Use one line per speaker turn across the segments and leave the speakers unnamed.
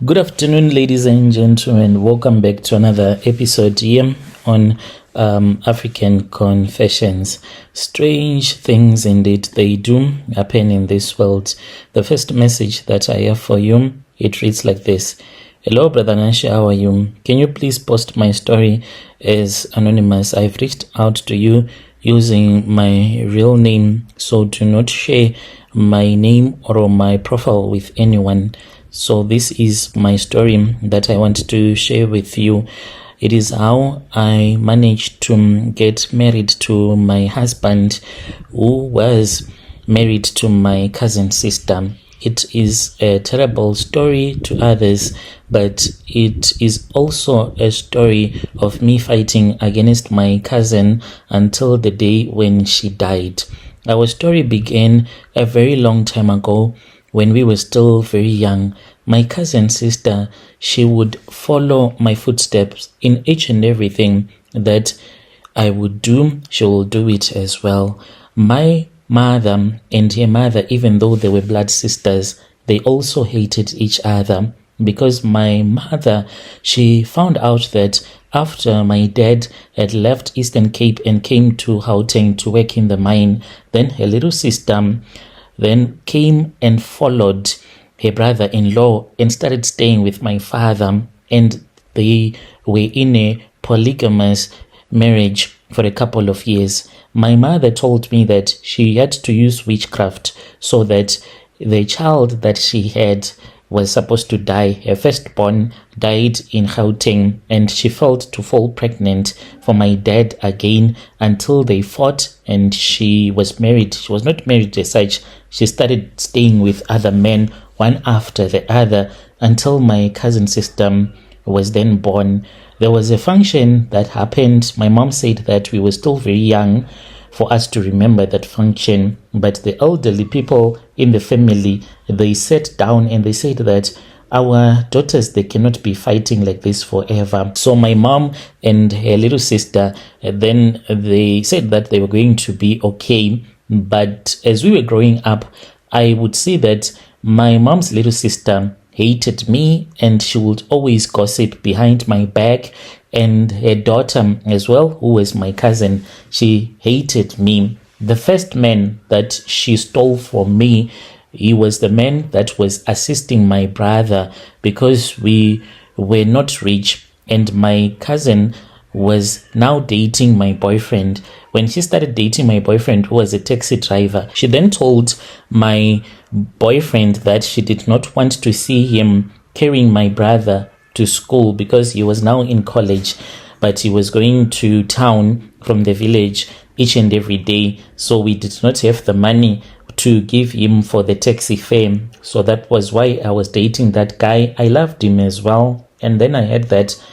Good afternoon, ladies and gentlemen. Welcome back to another episode here on African Confessions. Strange things indeed they do happen in this world. The first message that I have for you, it reads like this. Hello, Brother Nashi, how are you? Can you please post my story as anonymous? I've reached out to you using my real name, so do not share my name or my profile with anyone. So this is my story that I want to share with you. It is how I managed to get married to my husband, who was married to my cousin sister. It is a terrible story to others, but it is also a story of me fighting against my cousin until the day when she died. Our story began a very long time ago when we were still very young. My cousin sister, she would follow my footsteps in each and everything that I would do. She will do it as well. My mother and her mother, even though they were blood sisters, they also hated each other because my mother, she found out that after my dad had left Eastern Cape and came to Gauteng to work in the mine, then her little sister then came and followed her brother-in-law and started staying with my father, and they were in a polygamous marriage for a couple of years. My mother told me that she had to use witchcraft so that the child that she had was supposed to die. Her firstborn died in Gauteng, and she failed to fall pregnant for my dad again until they fought and she was married. She was not married as such. She started staying with other men, one after the other, until my cousin sister was then born. There was a function that happened. My mom said that we were still very young for us to remember that function, but the elderly people in the family, they sat down and they said that our daughters, they cannot be fighting like this forever. So my mom and her little sister, then they said that they were going to be okay. But as we were growing up, I would see that my mom's little sister hated me, and she would always gossip behind my back. And her daughter as well, who was my cousin, she hated me. The first man that she stole from me, he was the man that was assisting my brother because we were not rich, and my cousin was now dating my boyfriend. When she started dating my boyfriend, who was a taxi driver, she then told my boyfriend that she did not want to see him carrying my brother to school because he was now in college, but he was going to town from the village each and every day. So we did not have the money to give him for the taxi fare. So that was why I was dating that guy. I loved him as well. And then I heard that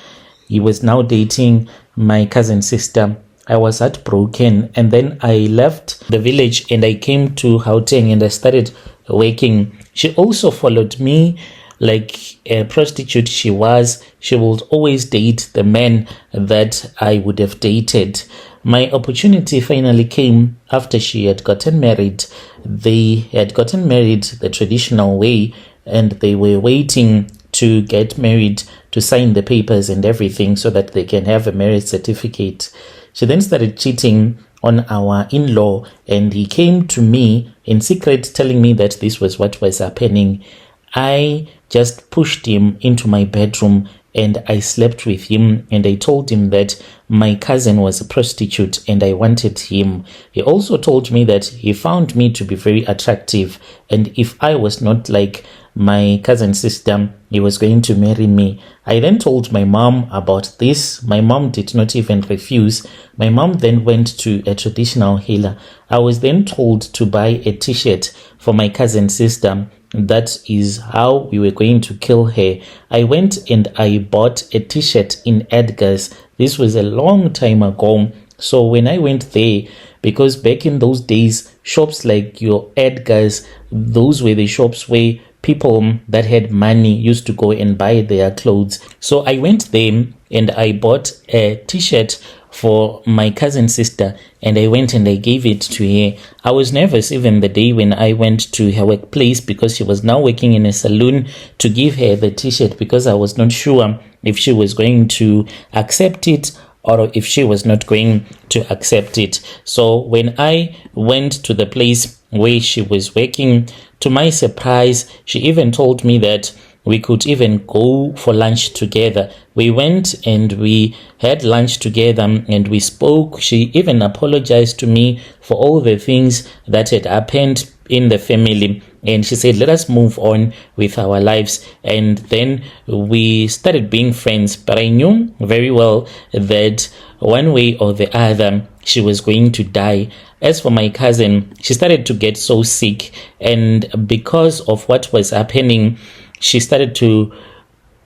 he was now dating my cousin sister. I was heartbroken, and then I left the village and I came to Gauteng and I started working. She also followed me like a prostitute she was. She would always date the men that I would have dated. My opportunity finally came after she had gotten married. They had gotten married the traditional way, and they were waiting to get married to sign the papers and everything so that they can have a marriage certificate. She then started cheating on our in-law, and he came to me in secret telling me that this was what was happening. I just pushed him into my bedroom and I slept with him, and I told him that my cousin was a prostitute and I wanted him. He also told me that he found me to be very attractive, and if I was not like my cousin sister, he was going to marry me. I then told my mom about this. My mom did not even refuse. My mom then went to a traditional healer. I was then told to buy a t-shirt for my cousin sister. That is how we were going to kill her. I went and I bought a t-shirt in Edgar's. This was a long time ago. So when I went there, because back in those days, shops like your Edgar's, those were the shops where people that had money used to go and buy their clothes. So I went there and I bought a t-shirt for my cousin sister, and I went and I gave it to her. I was nervous even the day when I went to her workplace, because she was now working in a salon, to give her the t-shirt, because I was not sure if she was going to accept it or if she was not going to accept it. So when I went to the place where she was working, to my surprise, she even told me that we could even go for lunch together. We went and we had lunch together and we spoke. She even apologized to me for all the things that had happened in the family. And she said, let us move on with our lives. And then we started being friends. But I knew very well that one way or the other, she was going to die. As for my cousin, she started to get so sick. And because of what was happening, she started to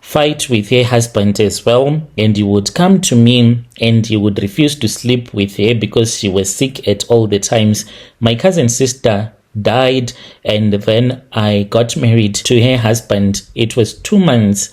fight with her husband as well, and he would come to me and he would refuse to sleep with her because she was sick at all the times. My cousin's sister died, and then I got married to her husband. It was 2 months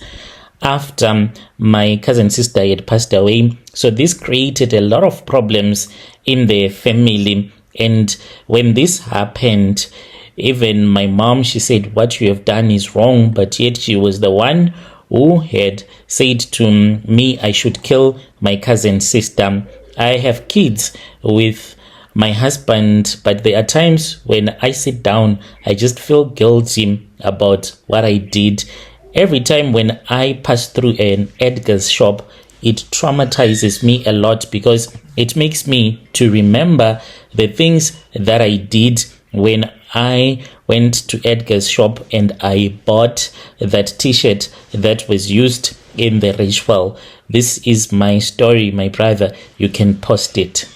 after my cousin's sister had passed away. So this created a lot of problems in the family. And when this happened, even my mom, she said, what you have done is wrong, but yet she was the one who had said to me I should kill my cousin's sister. I have kids with my husband, but there are times when I sit down, I just feel guilty about what I did. Every time when I pass through an Edgar's shop, it traumatizes me a lot, because it makes me to remember the things that I did when I went to Edgar's shop and I bought that t-shirt that was used in the ritual. This is my story, my brother. You can post it.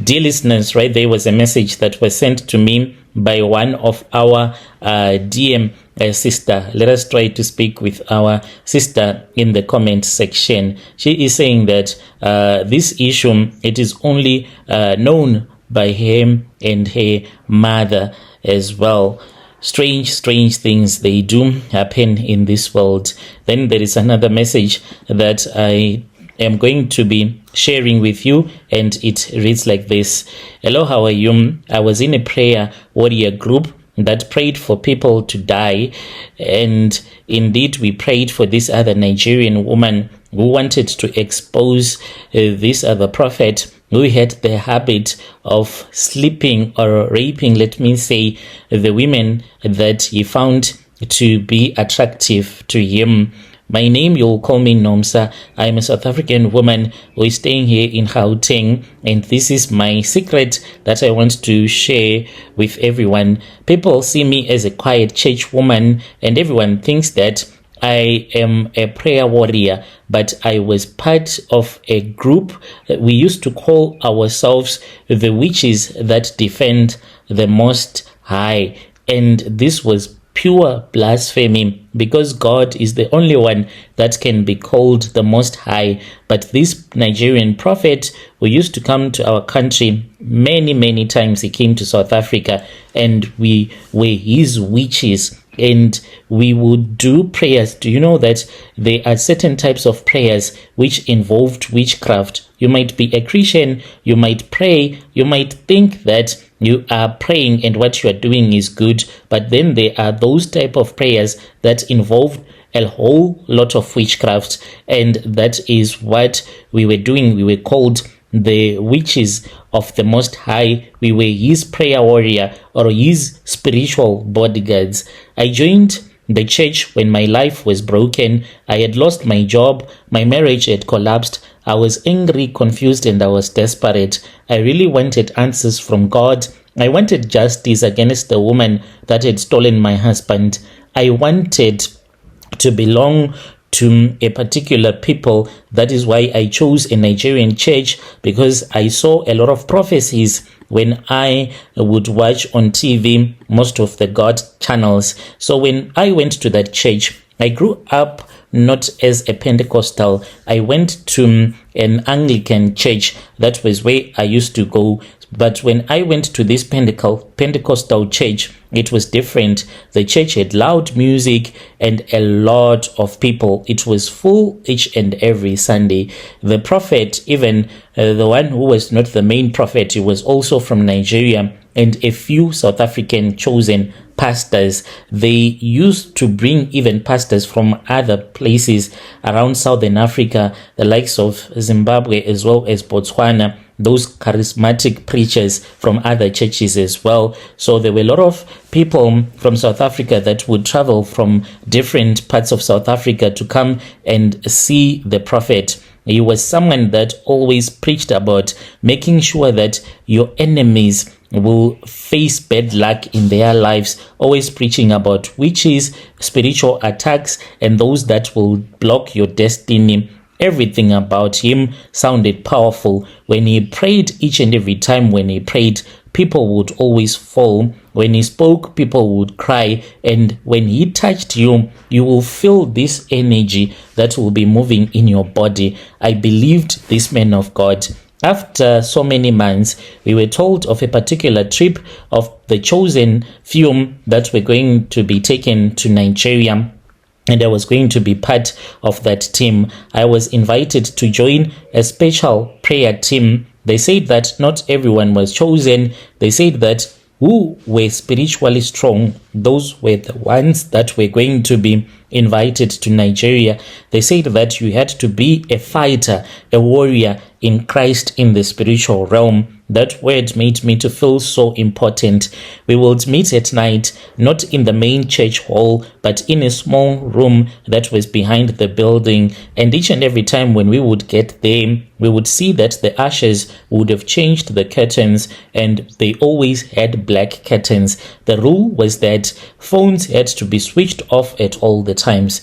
Dear listeners, right there was a message that was sent to me by one of our DM sister. Let us try to speak with our sister in the comment section. She is saying that this issue, it is only known by him and her mother as well. Strange things, they do happen in this world. Then there is another message that I am going to be sharing with you, and it reads like this. Hello, how are you? I was in a prayer warrior group that prayed for people to die, and indeed we prayed for this other Nigerian woman who wanted to expose this other prophet who had the habit of sleeping or raping, let me say, the women that he found to be attractive to him. My name, you'll call me Nomsa. I'm a South African woman who is staying here in Gauteng, and this is my secret that I want to share with everyone. People see me as a quiet church woman, and everyone thinks that I am a prayer warrior, but I was part of a group. We used to call ourselves the witches that defend the Most High, and this was pure blasphemy, because God is the only one that can be called the Most High. But this Nigerian prophet who used to come to our country many times, he came to South Africa, and we were his witches, and we would do prayers. Do you know that there are certain types of prayers which involved witchcraft? You might be a Christian, you might pray, you might think that you are praying and what you are doing is good, but then there are those type of prayers that involve a whole lot of witchcraft, and that is what we were doing. We were called the witches of the Most High. We were his prayer warrior or his spiritual bodyguards. I joined the church when my life was broken. I had lost my job, my marriage had collapsed. I was angry, confused, and I was desperate. I really wanted answers from God. I wanted justice against the woman that had stolen my husband. I wanted to belong to a particular people. That is why I chose a Nigerian church, because I saw a lot of prophecies when I would watch on TV most of the God channels. So when I went to that church, I grew up not as a Pentecostal. I went to an Anglican church. That was where I used to go. But when I went to this Pentecostal church, it was different. The church had loud music and a lot of people. It was full each and every Sunday. The prophet, even the one who was not the main prophet, he was also from Nigeria, and a few South African chosen pastors. They used to bring even pastors from other places around Southern Africa, the likes of Zimbabwe as well as Botswana, those charismatic preachers from other churches as well. So there were a lot of people from South Africa that would travel from different parts of South Africa to come and see the prophet. He was someone that always preached about making sure that your enemies will face bad luck in their lives, always preaching about witches, spiritual attacks, and those that will block your destiny. Everything about him sounded powerful. When he prayed, each and every time when he prayed, people would always fall. When he spoke, people would cry. And when he touched you, you will feel this energy that will be moving in your body. I believed this man of God. After so many months, we were told of a particular trip of the chosen few that were going to be taken to Nigeria, and I was going to be part of that team. I was invited to join a special prayer team. They said that not everyone was chosen. They said that who were spiritually strong, those were the ones that were going to be invited to Nigeria. They said that you had to be a fighter, a warrior in Christ in the spiritual realm. That word made me to feel so important. We would meet at night, not in the main church hall, but in a small room that was behind the building. And each and every time when we would get there, we would see that the ushers would have changed the curtains, and they always had black curtains. The rule was that phones had to be switched off at all the times.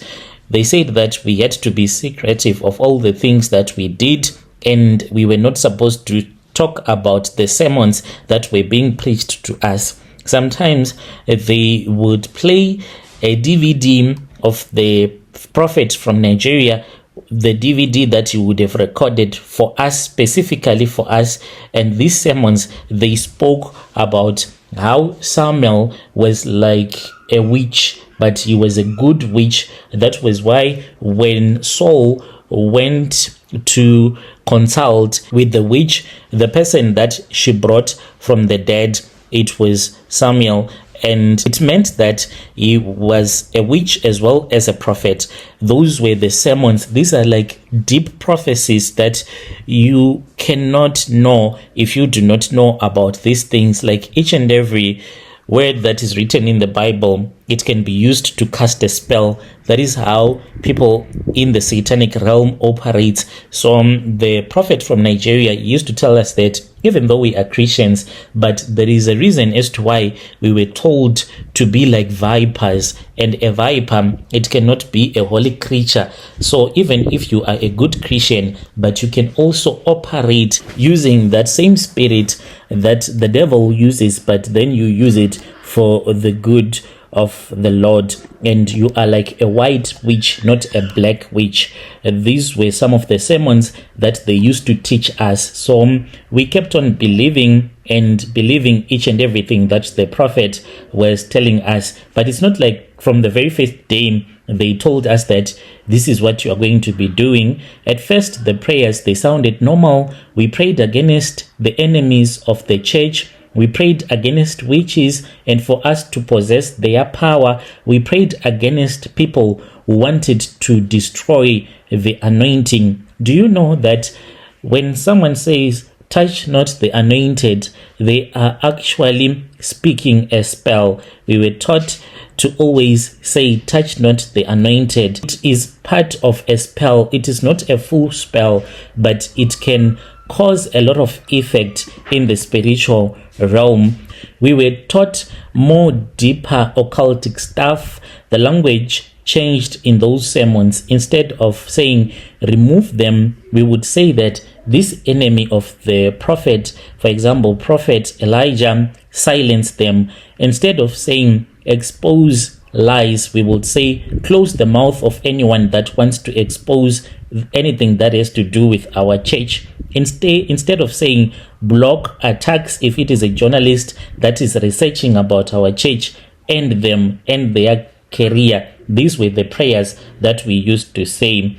They said that we had to be secretive of all the things that we did, and we were not supposed to talk about the sermons that were being preached to us. Sometimes they would play a DVD of the prophet from Nigeria, the DVD that he would have recorded for us, specifically for us. And these sermons, they spoke about how Samuel was like a witch, but he was a good witch. That was why when Saul went to consult with the witch, the person that she brought from the dead, it was Samuel. And it meant that he was a witch as well as a prophet. Those were the sermons. These are like deep prophecies that you cannot know if you do not know about these things. Like each and every word that is written in the Bible, it can be used to cast a spell. That is how people in the satanic realm operate. So the prophet from Nigeria used to tell us that even though we are Christians, but there is a reason as to why we were told to be like vipers, and a viper, it cannot be a holy creature. So even if you are a good Christian, but you can also operate using that same spirit that the devil uses, but then you use it for the good of the Lord, and you are like a white witch, not a black witch. These were some of the sermons that they used to teach us. So we kept on believing each and everything that the prophet was telling us. But it's not like from the very first day they told us that this is what you are going to be doing. At first, the prayers, they sounded normal. We prayed against the enemies of the church. We prayed against witches and for us to possess their power. We prayed against people who wanted to destroy the anointing. Do you know that when someone says, touch not the anointed, they are actually speaking a spell? We were taught to always say, touch not the anointed. It is part of a spell. It is not a full spell, but it can cause a lot of effect in the spiritual realm. We were taught more deeper occultic stuff. The language changed in those sermons. Instead of saying remove them, we would say that this enemy of the prophet, for example, Prophet Elijah, silence them. Instead of saying expose lies, we would say close the mouth of anyone that wants to expose anything that has to do with our church. Instead of saying block attacks, if it is a journalist that is researching about our church, end them, end their career. These were the prayers that we used to say.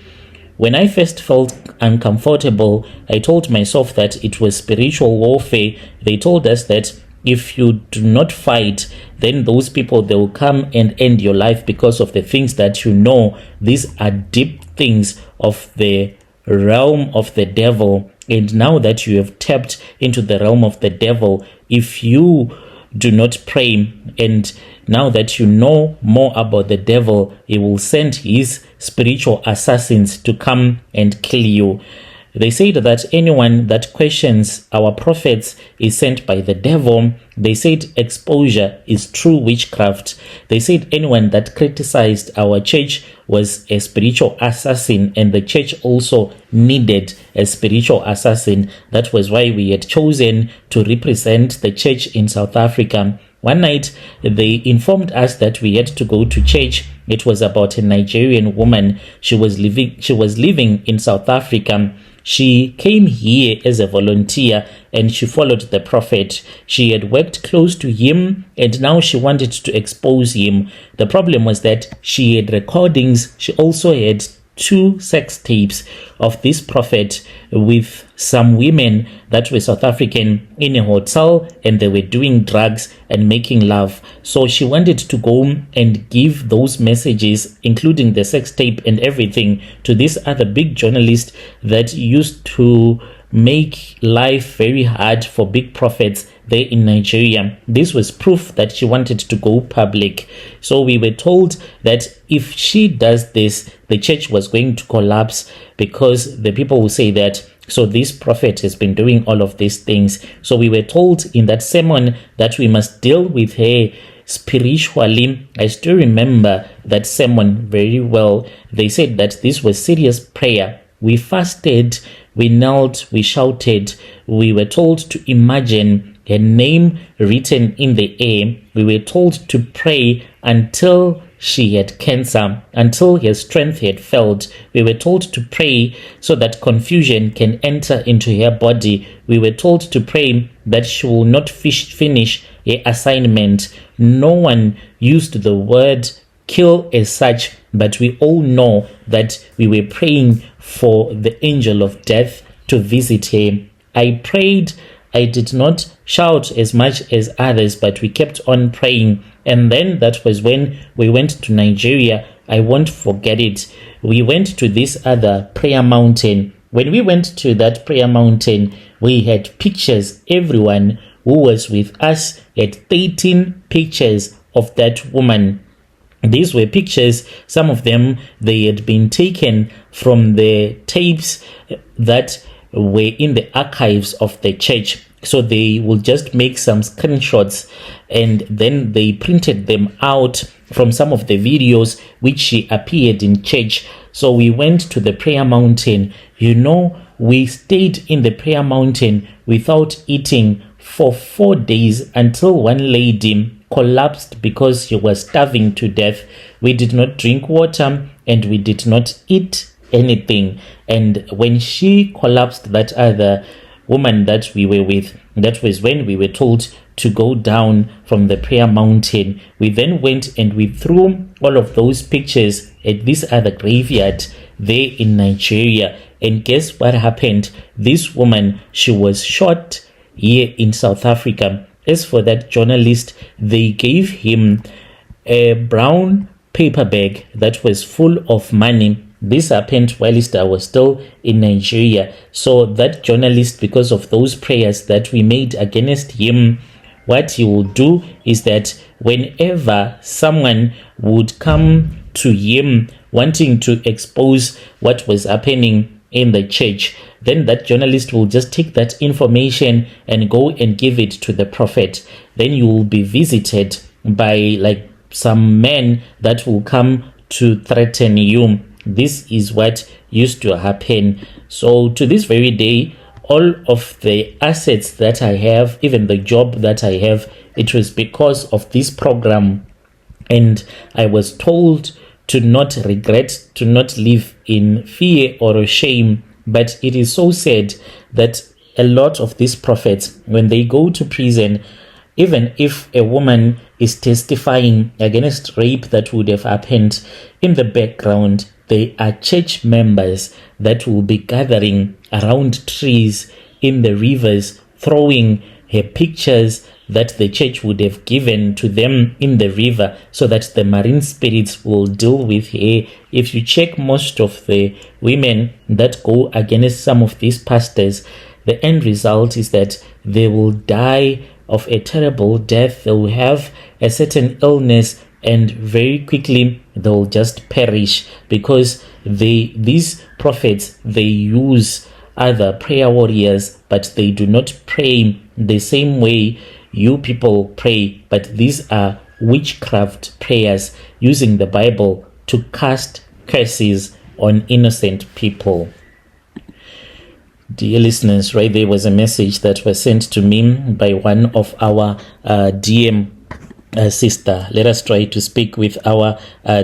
When I first felt uncomfortable, I told myself that it was spiritual warfare. They told us that if you do not fight, then those people, they will come and end your life because of the things that you know. These are deep things of the realm of the devil. And now that you have tapped into the realm of the devil, if you do not pray, and now that you know more about the devil, he will send his spiritual assassins to come and kill you. They said that anyone that questions our prophets is sent by the devil. They said exposure is true witchcraft. They said anyone that criticized our church was a spiritual assassin, and the church also needed a spiritual assassin. That was why we had chosen to represent the church in South Africa. One night, they informed us that we had to go to church. It was about a Nigerian woman. She was living in South Africa. She came here as a volunteer and she followed the prophet. She had worked close to him and now she wanted to expose him. The problem was that she had recordings. She also had 2 sex tapes of this prophet with some women that were South African in a hotel, and they were doing drugs and making love. So she wanted to go and give those messages, including the sex tape and everything, to this other big journalist that used to make life very hard for big prophets there in Nigeria. This was proof that she wanted to go public. So we were told that if she does this, the church was going to collapse, because the people will say that, so this prophet has been doing all of these things. So we were told in that sermon that we must deal with her spiritually. I still remember that sermon very well. They said that this was serious prayer. We fasted, we knelt, we shouted. We were told to imagine her name written in the air. We were told to pray until she had cancer, until her strength had failed. We were told to pray so that confusion can enter into her body. We were told to pray that she will not finish her assignment. No one used the word kill as such, but we all know that we were praying for the angel of death to visit her. I prayed. I did not shout as much as others, but we kept on praying. And then that was when we went to Nigeria. I won't forget it. We went to this other prayer mountain. When we went to that prayer mountain, we had pictures. Everyone who was with us had 13 pictures of that woman. These were pictures. Some of them, they had been taken from the tapes that were in the archives of the church. So they will just make some screenshots and then they printed them out from some of the videos which she appeared in church. So we went to the prayer mountain. We stayed in the prayer mountain without eating for 4 days until one lady collapsed because she was starving to death. We did not drink water and we did not eat anything. And when she collapsed, that other woman that we were with, that was when we were told to go down from the prayer mountain. We then went and we threw all of those pictures at this other graveyard there in Nigeria. And guess what happened? This woman, she was shot here in South Africa. As for that journalist, they gave him a brown paper bag that was full of money. This happened whilst I was still in Nigeria. So that journalist, because of those prayers that we made against him, what he will do is that whenever someone would come to him wanting to expose what was happening in the church, then that journalist will just take that information and go and give it to the prophet. Then you will be visited by some men that will come to threaten you. This is what used to happen. So to this very day, all of the assets that I have, even the job that I have, it was because of this program. And I was told to not regret, to not live in fear or shame. But it is so sad that a lot of these prophets, when they go to prison, even if a woman is testifying against rape that would have happened, in the background, they are church members that will be gathering around trees in the rivers, throwing her pictures that the church would have given to them in the river so that the marine spirits will deal with her. If you check most of the women that go against some of these pastors, the end result is that they will die of a terrible death. They will have a certain illness and very quickly they'll just perish, because these prophets, they use other prayer warriors, but they do not pray the same way you people pray. But these are witchcraft prayers using the Bible to cast curses on innocent people. Dear listeners, right there was a message that was sent to me by one of our DM sister. Let us try to speak with our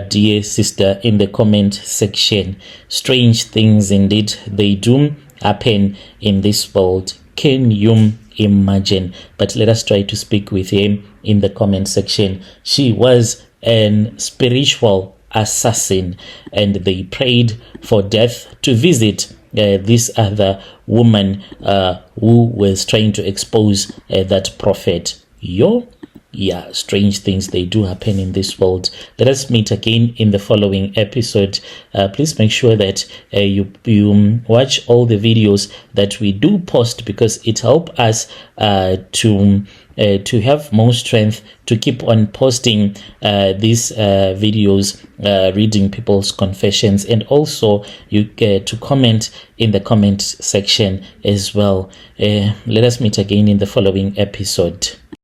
dear sister in the comment section. Strange things indeed they do happen in this world. Can you imagine? But let us try to speak with him in the comment section. She was an spiritual assassin, and they prayed for death to visit this other woman who was trying to expose that prophet. Yeah, strange things they do happen in this world. Let us meet again in the following episode. Please make sure that you watch all the videos that we do post, because it helps us to have more strength to keep on posting these videos, reading people's confessions, and also you get to comment in the comment section as well. Let us meet again in the following episode.